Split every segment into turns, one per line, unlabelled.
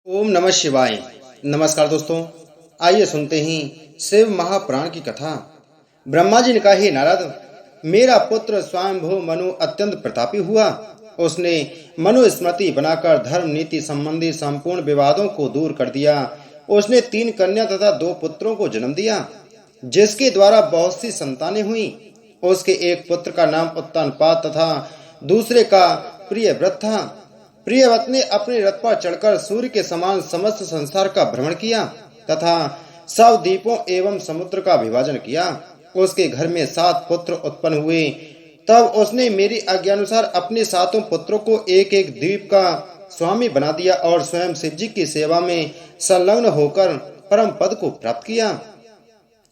ओम नमः शिवाय। नमस्कार दोस्तों, आइए सुनते हैं शिव महापुराण की कथा। ब्रह्मा जी ने कहा, हे नारद, मेरा पुत्र स्वयंभू मनु अत्यंत प्रतापी हुआ। उसने मनु स्मृति बनाकर धर्म नीति संबंधी संपूर्ण विवादों को दूर कर दिया। उसने 3 कन्या तथा 2 पुत्रों को जन्म दिया, जिसके द्वारा बहुत सी संतानें हुई। उसके एक पुत्र का नाम उत्तानपाद तथा दूसरे का प्रियव्रत था। प्रियव्रत ने अपने रथ पर चढ़कर सूर्य के समान समस्त संसार का भ्रमण किया तथा सब द्वीपों एवं समुद्र का विभाजन किया। उसके घर में 7 पुत्र उत्पन्न हुए। तब उसने मेरी आज्ञानुसार अपने 7 पुत्रों को एक एक द्वीप का स्वामी बना दिया और स्वयं शिव जी की सेवा में संलग्न होकर परम पद को प्राप्त किया।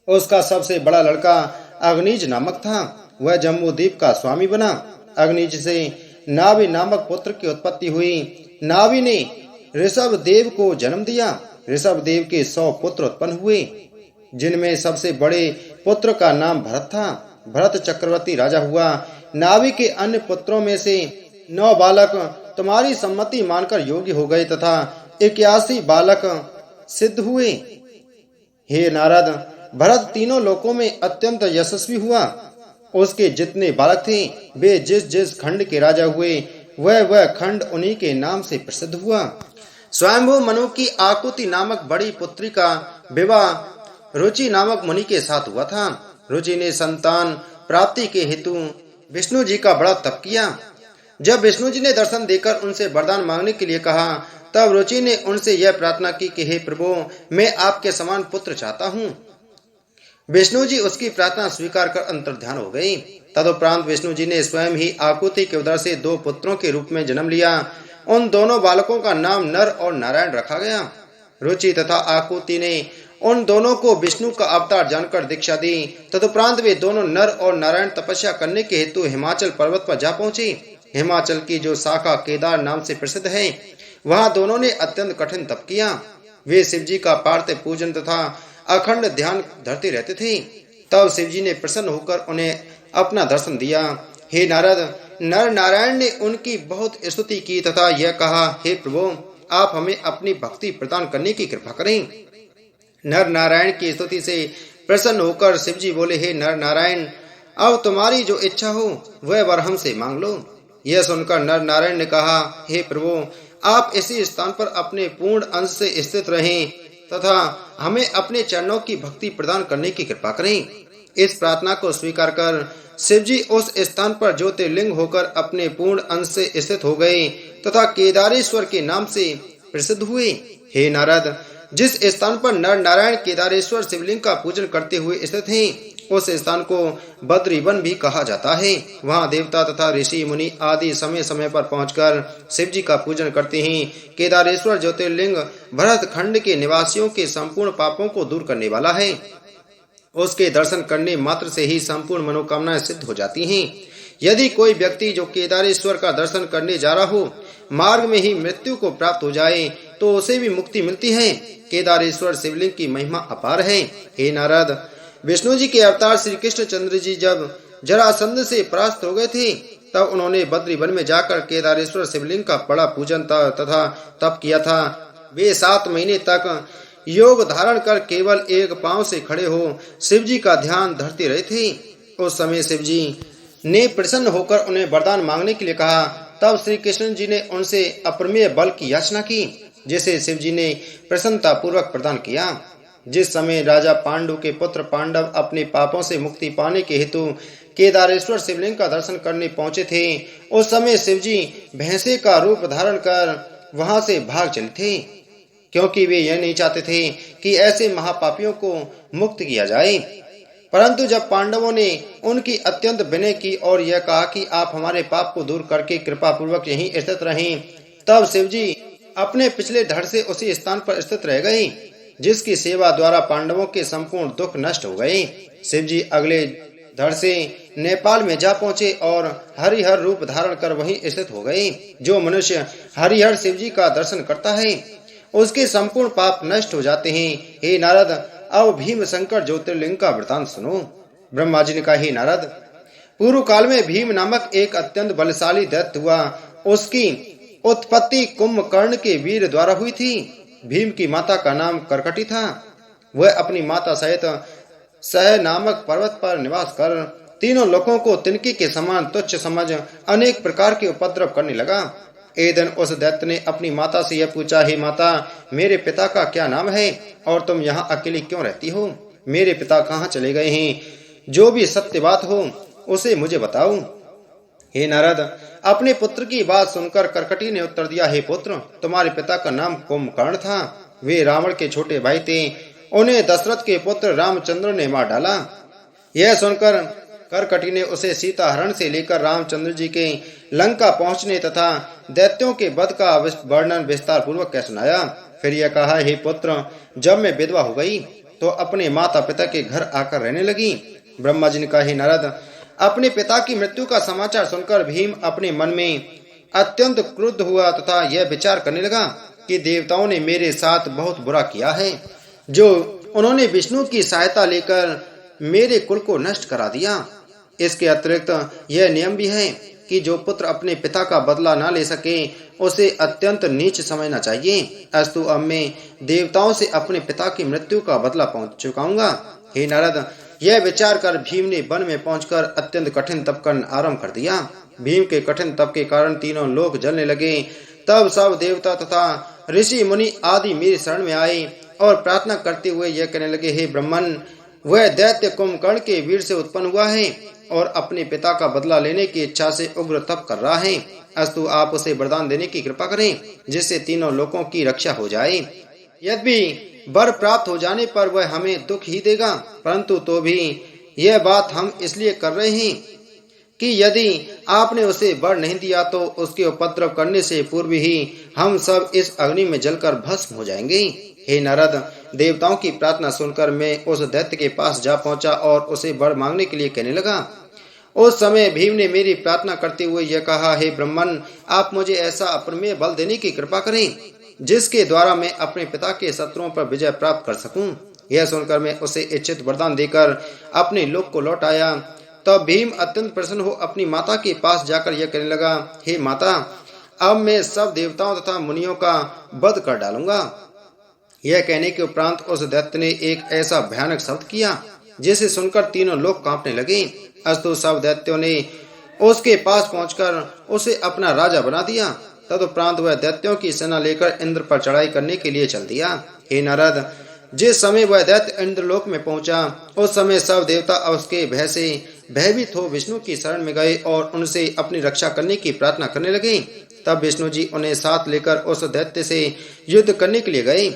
उसका सबसे बड़ा लड़का अग्निज नामक था। वह जम्बू द्वीप का स्वामी बना। अग्निज से नाभि नामक पुत्र की उत्पत्ति हुई। नाभि ने ऋषभ देव को जन्म दिया। ऋषभ देव के 100 पुत्र उत्पन्न हुए, जिनमें सबसे बड़े पुत्र का नाम भरत था। भरत चक्रवर्ती राजा हुआ। नाभि के अन्य पुत्रों में से 9 बालक तुम्हारी सम्मति मानकर योग्य हो गए तथा 81 बालक सिद्ध हुए। हे नारद, भरत तीनों लोकों में अत्यंत यशस्वी हुआ। उसके जितने बालक थे, वे जिस जिस खंड के राजा हुए, वह खंड उन्हीं के नाम से प्रसिद्ध हुआ। स्वयंभू मनु की आकुति नामक बड़ी पुत्री का विवाह रुचि नामक मुनि के साथ हुआ था। रुचि ने संतान प्राप्ति के हेतु विष्णु जी का बड़ा तप किया। जब विष्णु जी ने दर्शन देकर उनसे वरदान मांगने के लिए कहा, तब रुचि ने उनसे यह प्रार्थना की कि हे प्रभु, मैं आपके समान पुत्र चाहता हूँ। विष्णु जी उसकी प्रार्थना स्वीकार कर अंतर्ध्यान हो गए। तदुपरांत विष्णु जी ने स्वयं ही आकुति के उदर से 2 पुत्रों के रूप में जन्म लिया। उन दोनों बालकों का नाम नर और नारायण रखा गया। रुचि तथा आकुति ने उन दोनों को विष्णु का अवतार जानकर दीक्षा दी। तदुपरांत वे दोनों नर और नारायण तपस्या करने के हेतु हिमाचल पर्वत पर जा पहुंचे। हिमाचल की जो शाखा केदार नाम से प्रसिद्ध है, वहां दोनों ने अत्यंत कठिन तप किया। वे शिव जी का पार्थिव पूजन तथा अखंड ध्यान धरते रहते थे। तब शिव जी ने प्रसन्न होकर उन्हें अपना दर्शन दिया। हे नारद, नर नारायण ने उनकी बहुत स्तुति की तथा यह कहा, हे प्रभु, आप हमें अपनी भक्ति प्रदान करने की कृपा करें। नर नारायण की स्तुति से प्रसन्न होकर शिव जी बोले, हे नर नारायण, अब तुम्हारी जो इच्छा हो वह वर हमसे मांग लो। यह सुनकर नर नारायण ने कहा, हे प्रभु, आप इसी स्थान पर अपने पूर्ण अंश से स्थित रहें तथा हमें अपने चरणों की भक्ति प्रदान करने की कृपा करें। इस प्रार्थना को स्वीकार कर शिव जी उस स्थान पर ज्योतिर्लिंग होकर अपने पूर्ण अंश से स्थित हो गए तथा केदारेश्वर के नाम से प्रसिद्ध हुए। हे नारद, जिस स्थान पर नर नारायण केदारेश्वर शिवलिंग का पूजन करते हुए स्थित हैं, उस स्थान को बद्रीवन भी कहा जाता है। वहाँ देवता तथा ऋषि मुनि आदि समय समय पर पहुंचकर शिव जी का पूजन करते हैं। केदारेश्वर ज्योतिर्लिंग भरत खंड के निवासियों के संपूर्ण पापों को दूर करने वाला है। उसके दर्शन करने मात्र से ही संपूर्ण मनोकामनाएं सिद्ध हो जाती हैं। यदि कोई व्यक्ति जो केदारेश्वर का दर्शन करने जा रहा हो, मार्ग में ही मृत्यु को प्राप्त हो जाए, तो उसे भी मुक्ति मिलती है। केदारेश्वर शिवलिंग की महिमा अपार है। हे नारद, विष्णु जी के अवतार श्री कृष्णचंद्र जी जब जरासंध से परास्त हो गए थे, तब उन्होंने बद्रीवन में जाकर केदारेश्वर शिवलिंग का बड़ा पूजन तथा तप किया था। वे 7 महीने तक योग धारण कर केवल एक पांव से खड़े हो शिव जी का ध्यान धरते रहे थे। उस समय शिव जी ने प्रसन्न होकर उन्हें वरदान मांगने के लिए कहा। तब श्री कृष्ण जी ने उनसे अपरिमेय बल की याचना की, जिसे शिव जी ने प्रसन्नता पूर्वक प्रदान किया। जिस समय राजा पांडु के पुत्र पांडव अपने पापों से मुक्ति पाने के हेतु केदारेश्वर शिवलिंग का दर्शन करने पहुंचे थे, उस समय शिवजी भैंसे का रूप धारण कर वहां से भाग चले थे, क्योंकि वे यह नहीं चाहते थे कि ऐसे महापापियों को मुक्त किया जाए। परंतु जब पांडवों ने उनकी अत्यंत विनय की और यह कहा कि आप हमारे पाप को दूर करके कृपा पूर्वक यहीं स्थित रहें, तब शिवजी अपने पिछले धड़ से उसी स्थान पर स्थित रह गए, जिसकी सेवा द्वारा पांडवों के संपूर्ण दुख नष्ट हो गए। शिव जी अगले धड़ से नेपाल में जा पहुंचे और हरिहर रूप धारण कर वहीं स्थित हो गए। जो मनुष्य हरिहर शिव जी का दर्शन करता है, उसके संपूर्ण पाप नष्ट हो जाते हैं। हे नारद, अब भीम शंकर ज्योतिर्लिंग का वृतांत सुनो। ब्रह्मा जी ने कहा, हे नारद, पूर्व काल में भीम नामक एक अत्यंत बलशाली दैत्य हुआ। उसकी उत्पत्ति कुंभकर्ण के वीर द्वारा हुई थी। भीम की माता का नाम करकटी था। वह अपनी माता सहित सह नामक पर्वत पर निवास कर तीनों लोगों को तिनके के समान तुच्छ समझ अनेक प्रकार के उपद्रव करने लगा। एक दिन उस दैत्य ने अपनी माता से यह पूछा, हे माता, मेरे पिता का क्या नाम है और तुम यहाँ अकेली क्यों रहती हो? मेरे पिता कहाँ चले गए हैं? जो भी सत्य बात हो उसे मुझे बताओ। हे नारद, अपने पुत्र की बात सुनकर करकटी ने उत्तर दिया, हे पुत्र, तुम्हारे पिता का नाम कुंभकर्ण था। वे रावण के छोटे भाई थे। उन्हें दशरथ के पुत्र रामचंद्र ने मार डाला। यह सुनकर करकटी ने उसे सीता हरण से लेकर रामचंद्र जी के लंका पहुंचने तथा दैत्यों के वध का वर्णन विस्तार पूर्वक कह सुनाया। फिर यह कहा, हे पुत्र, जब मैं विधवा हो गई तो अपने माता पिता के घर आकर रहने लगी। ब्रह्मा जी ने कहा, हे नारद, अपने पिता की मृत्यु का समाचार सुनकर भीम अपने मन में अत्यंत क्रुद्ध हुआ तथा यह विचार करने लगा कि देवताओं ने मेरे साथ बहुत बुरा किया है, जो उन्होंने विष्णु की सहायता लेकर मेरे कुल को नष्ट करा दिया। इसके अतिरिक्त यह नियम भी है कि जो पुत्र अपने पिता का बदला न ले सके उसे अत्यंत नीच समझना चाहिए। अस्तु, अब मैं देवताओं से अपने पिता की मृत्यु का बदला पहुंच चुकाऊंगा। हे नारद, यह विचार कर भीम ने वन में पहुंचकर अत्यंत कठिन तप करना आरंभ कर दिया। भीम के कठिन तप के कारण तीनों लोक जलने लगे। तब सब देवता तथा ऋषि मुनि आदि मेरी शरण में आए और प्रार्थना करते हुए यह कहने लगे, हे ब्रह्मन, वह दैत्य कुंभकर्ण के वीर से उत्पन्न हुआ है और अपने पिता का बदला लेने की इच्छा से उग्र तप कर रहा है। अस्तु, आप उसे वरदान देने की कृपा करें जिससे तीनों लोगों की रक्षा हो जाए। यद्यपि वर प्राप्त हो जाने पर वह हमें दुख ही देगा, परंतु तो भी यह बात हम इसलिए कर रहे हैं कि यदि आपने उसे वर नहीं दिया तो उसके उपद्रव करने से पूर्व ही हम सब इस अग्नि में जलकर भस्म हो जाएंगे। हे नारद, देवताओं की प्रार्थना सुनकर मैं उस दैत्य के पास जा पहुंचा और उसे वर मांगने के लिए कहने लगा। उस समय भीम ने मेरी प्रार्थना करते हुए यह कहा, हे ब्रह्मन, आप मुझे ऐसा अप्रमेय बल देने की कृपा करें जिसके द्वारा मैं अपने पिता के शत्रुओं पर विजय प्राप्त कर सकूं। यह सुनकर मैं उसे इच्छित वरदान देकर अपने लोक को लौट आया। तब भीम अत्यंत प्रसन्न हो अपनी माता के पास जाकर यह कहने लगा, हे माता, अब मैं सब देवताओं तथा मुनियों का वध कर डालूंगा। यह कहने के उपरांत उस दैत्य ने एक ऐसा भयानक शब्द किया जिसे सुनकर तीनों लोग कांपने लगे। अस्तु, सब दैत्यों ने उसके पास पहुंचकर उसे अपना राजा बना दिया। तदुपरांत वह दैत्यों की सेना लेकर इंद्र पर चढ़ाई करने के लिए चल दिया। हे नारद, जिस समय वह दैत्य इंद्रलोक में पहुंचा उस समय सब देवता उसके भय से भयभीत हो विष्णु की शरण में गए और उनसे अपनी रक्षा करने की प्रार्थना करने लगे। तब विष्णु जी उन्हें साथ लेकर उस दैत्य से युद्ध करने के लिए गए।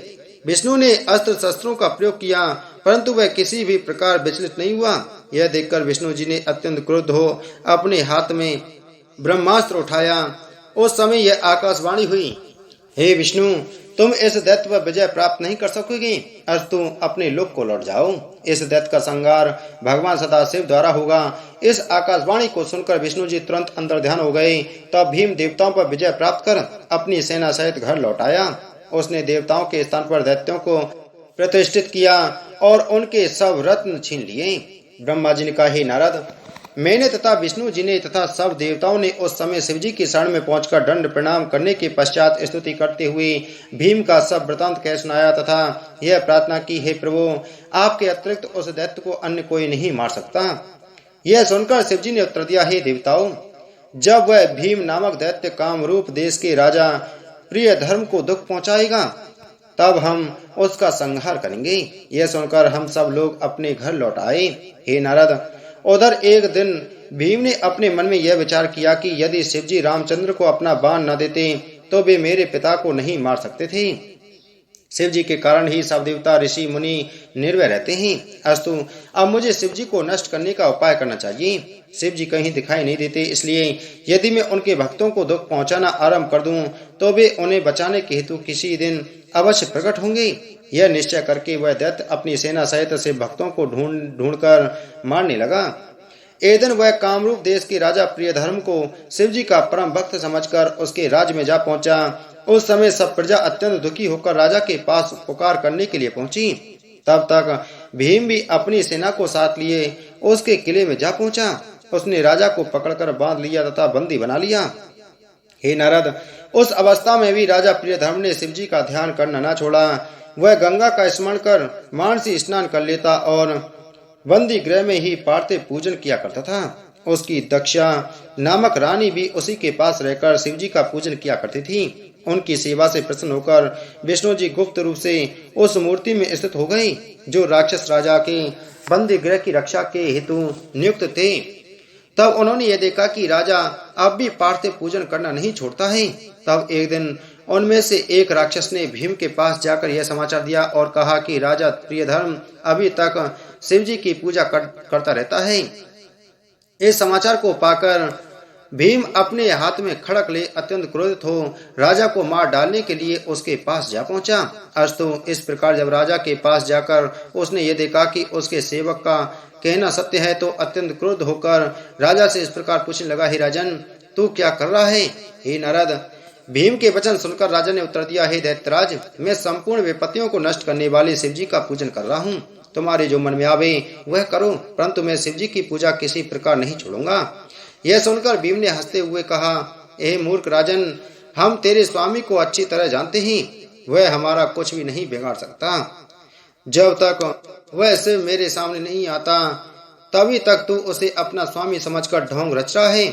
विष्णु ने अस्त्र शस्त्रों का प्रयोग किया, परंतु वह किसी भी प्रकार विचलित नहीं हुआ। यह देखकर विष्णु जी ने अत्यंत क्रुद्ध हो अपने हाथ में ब्रह्मास्त्र उठाया। उस समय यह आकाशवाणी हुई, हे विष्णु, तुम इस दैत्य पर विजय प्राप्त नहीं कर सकोगे। अस्तु, अपने लोक को लौट जाओ। इस दैत्य का संहार भगवान सदाशिव द्वारा होगा। इस आकाशवाणी को सुनकर विष्णु जी तुरंत अंतर ध्यान हो गए। तब भीम देवताओं पर विजय प्राप्त कर अपनी सेना सहित घर लौट आया। उसने देवताओं के स्थान पर दैत्यों को प्रतिष्ठित किया और उनके सब रत्न छीन लिए। ब्रह्मा जी ने कहा, हे नारद, मैंने तथा विष्णु जी ने तथा सब देवताओं ने उस समय शिवजी की शरण में पहुंचकर दंड प्रणाम करने के पश्चात स्तुति करते हुए भीम का सब वृतांत कह सुनाया तथा यह प्रार्थना की, हे प्रभु, आपके अतिरिक्त उस दैत्य को अन्य कोई नहीं मार सकता। यह सुनकर शिवजी ने उत्तर दिया, हे देवताओं, जब वह भीम नामक दैत्य कामरूप देश के राजा प्रिय धर्म को दुख पहुंचाएगा तब हम उसका संहार करेंगे। यह सुनकर हम सब लोग अपने घर लौट आए। हे नारद, उधर एक दिन भीम ने अपने मन में यह विचार किया कि यदि शिवजी रामचंद्र को अपना बाण न देते तो वे मेरे पिता को नहीं मार सकते थे। शिवजी के कारण ही सब देवता ऋषि मुनि निर्भय रहते हैं। अस्तु, अब मुझे शिवजी को नष्ट करने का उपाय करना चाहिए। शिवजी कहीं दिखाई नहीं देते, इसलिए यदि मैं उनके भक्तों को दुख पहुंचाना आरंभ कर दूं तो वे उन्हें बचाने के हेतु किसी दिन अवश्य प्रकट होंगे। यह निश्चय करके वह दैत्य अपनी सेना सहित से भक्तों को ढूंढ कर मारने लगा। एक दिन वह कामरूप देश के राजा प्रियधर्म को शिवजी का परम भक्त समझकर उसके राज्य में जा पहुंचा। उस समय सब प्रजा अत्यंत दुखी होकर राजा के पास पुकार करने के लिए पहुंची। तब तक भीम भी अपनी सेना को साथ लिए उसके किले में जा पहुंचा। उसने राजा को पकड़कर बांध लिया तथा बंदी बना लिया। हे नारद, उस अवस्था में भी राजा प्रियधर्म ने शिव जी का ध्यान करना न छोड़ा। वह गंगा का स्मरण कर मानसी स्नान कर लेता और बंदी गृह में ही पार्थिव पूजन किया करता था। उसकी दक्षा नामक रानी भी उसी के पास रहकर शिव जी का पूजन किया करती थी। उनकी सेवा से प्रसन्न होकर विष्णु जी गुप्त रूप से उस मूर्ति में स्थित हो गए जो राक्षस राजा के बंदी गृह की रक्षा के हेतु नियुक्त थे। तब उन्होंने यह देखा कि राजा अब भी पार्थिव पूजन करना नहीं छोड़ता है। तब एक दिन उनमें से एक राक्षस ने भीम के पास जाकर यह समाचार दिया और कहा कि राजा प्रियधर्म अभी तक शिव जी की पूजा करता रहता है। इस समाचार को पाकर भीम अपने हाथ में खड़क ले अत्यंत क्रोधित हो राजा को मार डालने के लिए उसके पास जा पहुंचा। अस्तु इस प्रकार जब राजा के पास जाकर उसने ये देखा कि उसके सेवक का कहना सत्य है तो अत्यंत क्रोध होकर राजा से इस प्रकार पूछने लगा, हे राजन, तू क्या कर रहा है? हे नारद, भीम के वचन सुनकर राजा ने उत्तर दिया, हे दैत्यराज, मैं संपूर्ण विपत्तियों को नष्ट करने वाले शिव जी का पूजन कर रहा हूँ। तुम्हारे जो मन में आवे वह करो, परंतु मैं शिव जी की पूजा किसी प्रकार नहीं छोड़ूंगा। यह सुनकर भीम ने हंसते हुए कहा, हे मूर्ख राजन, हम तेरे स्वामी को अच्छी तरह जानते हैं, वह हमारा कुछ भी नहीं बिगाड़ सकता। जब तक वह शिव मेरे सामने नहीं आता तभी तक तू उसे अपना स्वामी समझकर ढोंग रच रहा है।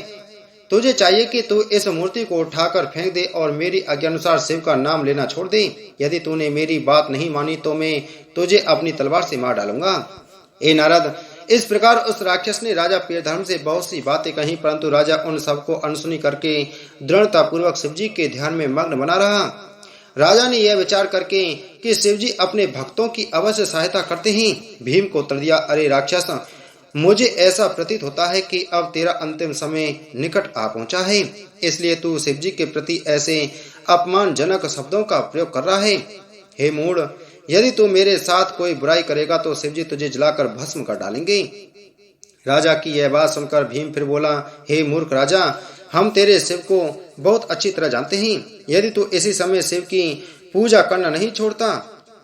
तुझे चाहिए कि तू इस मूर्ति को उठाकर फेंक दे और मेरी आज्ञानुसार शिव का नाम लेना छोड़ दे। यदि तूने मेरी बात नहीं मानी तो मैं तुझे अपनी तलवार से मार डालूंगा। ए नारद, इस प्रकार उस राक्षस ने राजा प्रियधर्म से बहुत सी बातें कही, परंतु राजा उन सबको अनसुनी करके दृढ़ता पूर्वक शिव जी के ध्यान में मग्न बना रहा। राजा ने यह विचार करके कि शिव जी अपने भक्तों की अवश्य सहायता करते हैं, भीम को उत्तर दिया, अरे राक्षस, मुझे ऐसा प्रतीत होता है कि अब तेरा अंतिम समय निकट आ पहुंचा है, इसलिए तू शिव जी के प्रति ऐसे अपमानजनक शब्दों का प्रयोग कर रहा है। हे मूढ़, यदि तू मेरे साथ कोई बुराई करेगा तो शिव जी तुझे जलाकर भस्म कर डालेंगे। राजा की यह बात सुनकर भीम फिर बोला, हे मूर्ख राजा, हम तेरे शिव को बहुत अच्छी तरह जानते हैं। यदि तू इसी समय शिव की पूजा करना नहीं छोड़ता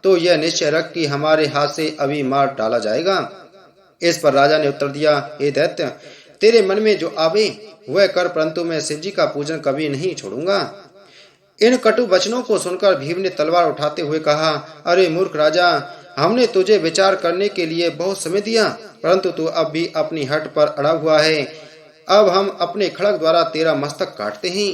तो यह निश्चय रख कि हमारे हाथ से अभी मार डाला जाएगा। इस पर राजा ने उत्तर दिया, हे दैत्य, तेरे मन में जो आवे वह कर, परंतु मैं शिव जी का पूजन कभी नहीं छोड़ूंगा। इन कटु वचनों को सुनकर भीम ने तलवार उठाते हुए कहा, अरे मूर्ख राजा, हमने तुझे विचार करने के लिए बहुत समय दिया, परंतु तू अब भी अपनी हट पर अड़ा हुआ है। अब हम अपने खड़ग द्वारा तेरा मस्तक काटते हैं।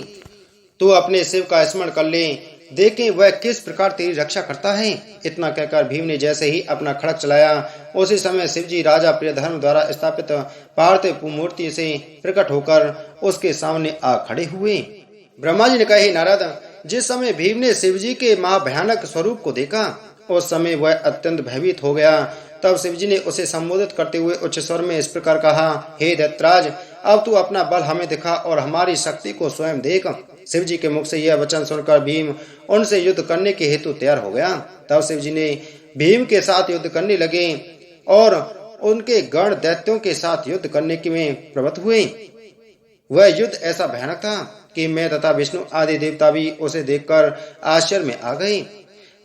तू अपने शिव का स्मरण कर ले, देखें वह किस प्रकार तेरी रक्षा करता है। इतना कहकर भीम ने जैसे ही अपना खड़ग चलाया, उसी समय शिवजी राजा प्रियधर्म द्वारा स्थापित पार्थिव मूर्ति से प्रकट होकर उसके सामने आ खड़े हुए। ब्रह्मा जी ने कहा, हे नारद, जिस समय भीम ने शिवजी के महाभयानक स्वरूप को देखा उस समय वह अत्यंत भयभीत हो गया। तब शिवजी ने उसे संबोधित करते हुए उच्च स्वर में इस प्रकार कहा, हे दैत्यराज, अब तू अपना बल हमें दिखा और हमारी शक्ति को स्वयं देख। शिवजी के मुख से यह वचन सुनकर भीम उनसे युद्ध करने के हेतु तैयार हो गया। तब शिवजी ने भीम के साथ युद्ध करने लगे और उनके गण दैत्यों के साथ युद्ध करने में प्रवृत्त हुए। वह युद्ध ऐसा भयानक था कि मैं तथा विष्णु आदि देवता भी उसे देखकर आश्चर्य में आ गए।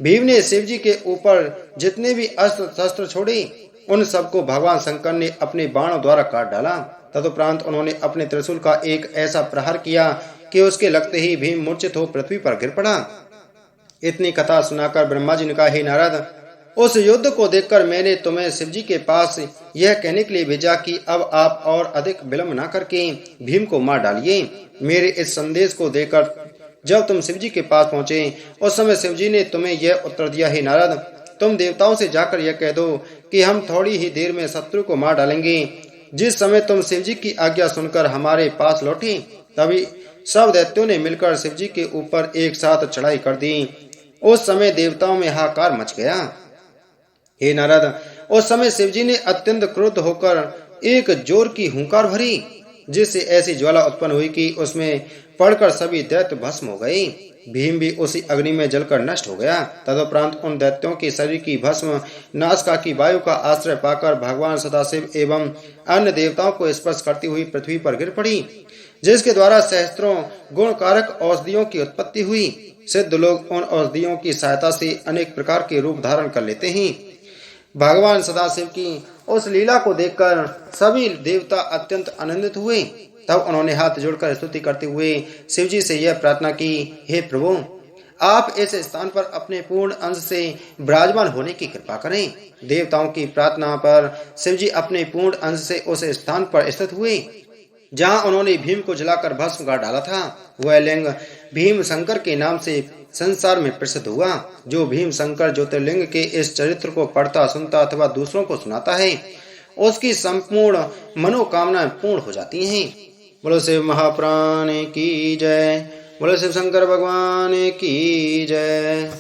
भीम ने शिवजी के ऊपर जितने भी अस्त्र शस्त्र छोड़े उन सबको भगवान शंकर ने अपने बाणों द्वारा काट डाला। तदुपरांत उन्होंने अपने त्रिशूल का एक ऐसा प्रहार किया कि उसके लगते ही भीम मूर्छित हो पृथ्वी पर गिर पड़ा। इतनी कथा सुनाकर ब्रह्मा जी ने कहा, हे नारद, उस युद्ध को देखकर मैंने तुम्हें शिवजी के पास यह कहने के लिए भेजा कि अब आप और अधिक विलंब न करके भीम को मार डालिए। मेरे इस संदेश को देकर जब तुम शिवजी के पास पहुंचे उस समय शिवजी ने तुम्हें यह उत्तर दिया, हे नारद, तुम देवताओं से जाकर यह कह दो कि हम थोड़ी ही देर में शत्रु को मार डालेंगे। जिस समय तुम शिवजी की आज्ञा सुनकर हमारे पास लौटे तभी सब दैत्यों ने मिलकर शिवजी के ऊपर एक साथ चढ़ाई कर दी। उस समय देवताओं में हाहाकार मच गया। हे नारद, उस समय शिवजी ने अत्यंत क्रुद्ध होकर एक जोर की हुंकार भरी, जिससे ऐसी ज्वाला उत्पन्न हुई कि उसमें पड़कर सभी दैत्य भस्म हो गए। भीम भी उसी अग्नि में जलकर नष्ट हो गया। तदुपरांत उन दैत्यों के शरीर की भस्म नासिका की वायु का आश्रय पाकर भगवान सदाशिव एवं अन्य देवताओं को स्पर्श करती हुई पृथ्वी पर गिर पड़ी, जिसके द्वारा सहस्त्रों गुणकारक औषधियों की उत्पत्ति हुई। सिद्ध लोग उन औषधियों की सहायता से अनेक प्रकार के रूप धारण कर लेते हैं। भगवान सदाशिव की उस लीला को देखकर सभी देवता अत्यंत आनंदित हुए। तब उन्होंने हाथ जोड़कर स्तुति करते हुए शिव जी से यह प्रार्थना की, हे प्रभु, आप इस स्थान पर अपने पूर्ण अंश से विराजमान होने की कृपा करें। देवताओं की प्रार्थना पर शिव जी अपने पूर्ण अंश से उस स्थान पर स्थित हुए जहां उन्होंने भीम को जलाकर भस्म कर डाला था। वह लिंग भीम शंकर के नाम से संसार में प्रसिद्ध हुआ। जो भीम शंकर ज्योतिर्लिंग के इस चरित्र को पढ़ता, सुनता अथवा दूसरों को सुनाता है, उसकी संपूर्ण मनोकामनाएं पूर्ण हो जाती हैं। बोलो शिव महाप्राण की जय। बोलो शिव शंकर भगवान की जय।